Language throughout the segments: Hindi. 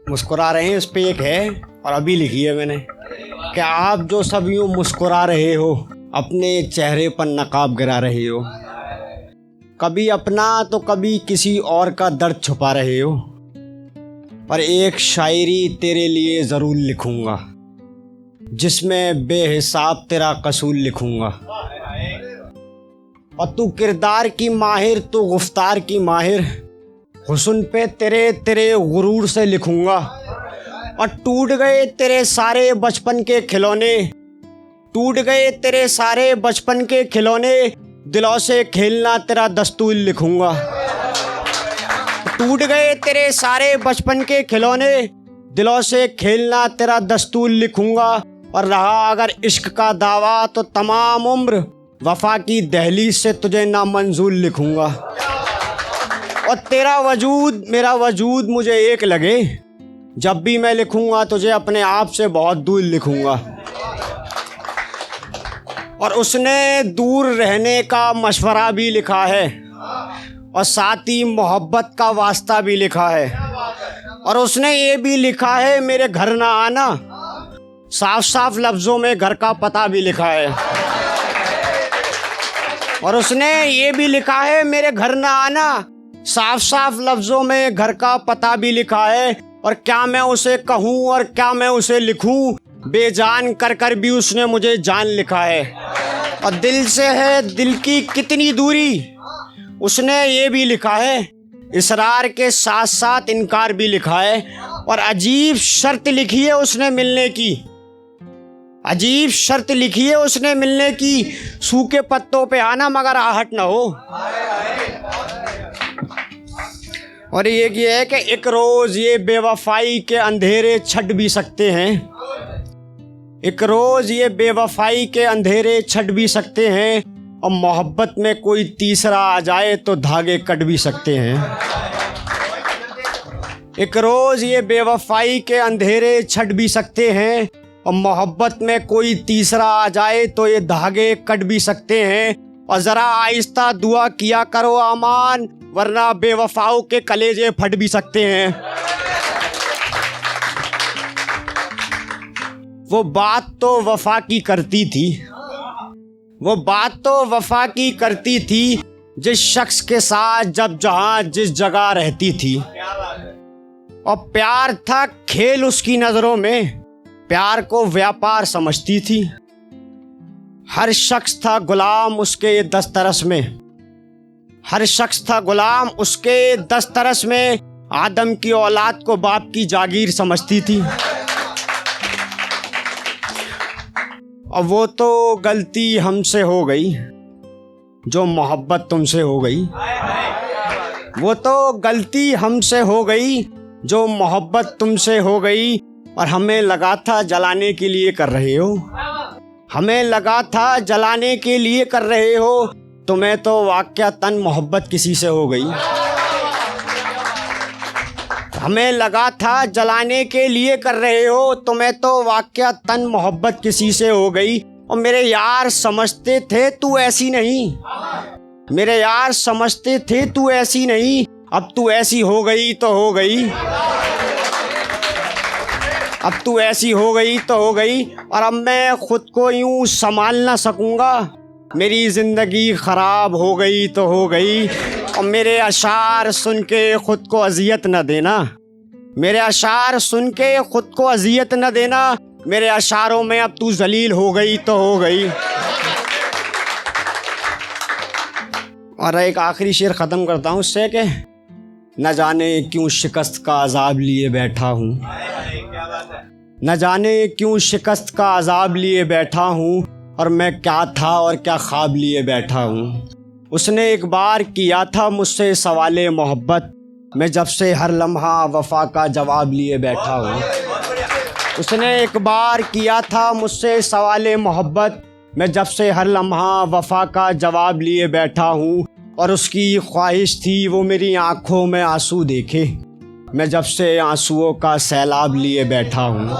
मुस्कुरा रहे हैं, इस पे एक है और अभी लिखी है मैंने कि आप जो सब यूँ मुस्कुरा रहे हो, अपने चेहरे पर नकाब गिरा रहे हो, कभी अपना तो कभी किसी और का दर्द छुपा रहे हो, पर एक शायरी तेरे लिए ज़रूर लिखूँगा जिसमें बेहिसाब तेरा कसूर लिखूँगा। और तू किरदार की माहिर, तू गुफ्तार की माहिर, हुस्न पे तेरे तेरे गुरूर से लिखूँगा। और टूट गए तेरे सारे बचपन के खिलौने, टूट गए तेरे सारे बचपन के खिलौने, दिलों से खेलना तेरा दस्तूर लिखूँगा। टूट गए तेरे सारे बचपन के खिलौने, दिलों से खेलना तेरा दस्तूर लिखूँगा। और रहा अगर इश्क का दावा तो तमाम उम्र वफा की दहलीज से तुझे नामंजूर लिखूँगा। और तेरा वजूद मेरा वजूद मुझे एक लगे, जब भी मैं लिखूँगा तुझे अपने आप से बहुत दूर लिखूँगा। और उसने दूर रहने का मशवरा भी लिखा है और साथ ही मोहब्बत का वास्ता भी लिखा है। और उसने ये भी लिखा है मेरे घर ना आना, साफ साफ लफ्ज़ों में घर का पता भी लिखा है। और उसने ये भी लिखा है मेरे घर ना आना, साफ साफ लफ्ज़ों में घर का पता भी लिखा है। और क्या मैं उसे कहूँ और क्या मैं उसे लिखूँ, बेजान कर कर भी उसने मुझे जान लिखा है। और दिल से है दिल की कितनी दूरी, उसने ये भी लिखा है, इसरार के साथ साथ इनकार भी लिखा है। और अजीब शर्त लिखी है उसने मिलने की, अजीब शर्त लिखी है उसने मिलने की, सूखे पत्तों पे आना मगर आहट न हो। और ये है कि एक रोज़ ये बेवफाई के अंधेरे छट भी सकते हैं, एक रोज़ ये बेवफाई के अंधेरे छट भी सकते हैं। और मोहब्बत में कोई तीसरा आ जाए तो धागे कट भी सकते हैं। एक रोज़ ये बेवफाई के अंधेरे छट भी सकते हैं, और मोहब्बत में कोई तीसरा आ जाए तो ये धागे कट भी सकते हैं। और ज़रा आहिस्ता दुआ किया करो आमान, वरना बेवफाओं के कलेजे फट भी सकते हैं। वो बात तो वफा की करती थी, वो बात तो वफा की करती थी, जिस शख्स के साथ जब जहाँ जिस जगह रहती थी। और प्यार था खेल उसकी नज़रों में, प्यार को व्यापार समझती थी। हर शख्स था गुलाम उसके दस्तरस में, हर शख्स था गुलाम उसके दस्तरस में, आदम की औलाद को बाप की जागीर समझती थी। और वो तो गलती हमसे हो गई जो मोहब्बत तुमसे हो गई, वो तो गलती हमसे हो गई जो मोहब्बत तुमसे हो गई। और हमें लगा था जलाने के लिए कर रहे हो, हमें लगा था जलाने के लिए कर रहे हो, तुम्हें तो वाक़यातन मोहब्बत किसी से हो गई। हमें लगा था जलाने के लिए कर रहे हो, तुम्हें तो वाक़यातन मोहब्बत किसी से हो गई। और मेरे यार समझते थे तू ऐसी नहीं, मेरे यार समझते थे तू ऐसी नहीं, अब तू ऐसी हो गई तो हो गई, अब तू ऐसी हो गई तो हो गई। और अब मैं खुद को यूँ संभाल ना सकूँगा, मेरी ज़िंदगी ख़राब हो गई तो हो गई। और मेरे अशार सुन के ख़ुद को अज़ियत न देना, मेरे अशार सुन के ख़ुद को अज़ियत न देना, मेरे अशारों में अब तू ज़लील हो गई तो हो गई। और एक आखिरी शेर ख़त्म करता हूँ उससे कि न जाने क्यों शिकस्त का अज़ाब लिए बैठा हूँ, न जाने क्यों शिकस्त का अज़ाब लिए बैठा हूँ, और मैं क्या था और क्या ख्वाब लिए बैठा हूँ। उसने एक बार किया था मुझसे सवाले मोहब्बत, मैं जब से हर लम्हा वफ़ा का जवाब लिए बैठा हूँ। उसने एक बार किया था मुझसे सवाले मोहब्बत, मैं जब से हर लम्हा वफ़ा का जवाब लिए बैठा हूँ। और उसकी ख्वाहिश थी वो मेरी आँखों में आंसू देखे, मैं जब से आंसुओं का सैलाब लिए बैठा हूँ।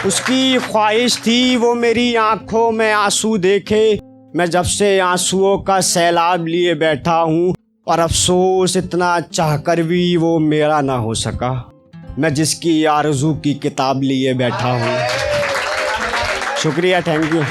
उसकी ख्वाहिश थी वो मेरी आँखों में आंसू देखे, मैं जब से आंसुओं का सैलाब लिए बैठा हूँ। और अफसोस इतना चाहकर भी वो मेरा ना हो सका, मैं जिसकी आरज़ू की किताब लिए बैठा हूँ। शुक्रिया, थैंक यू।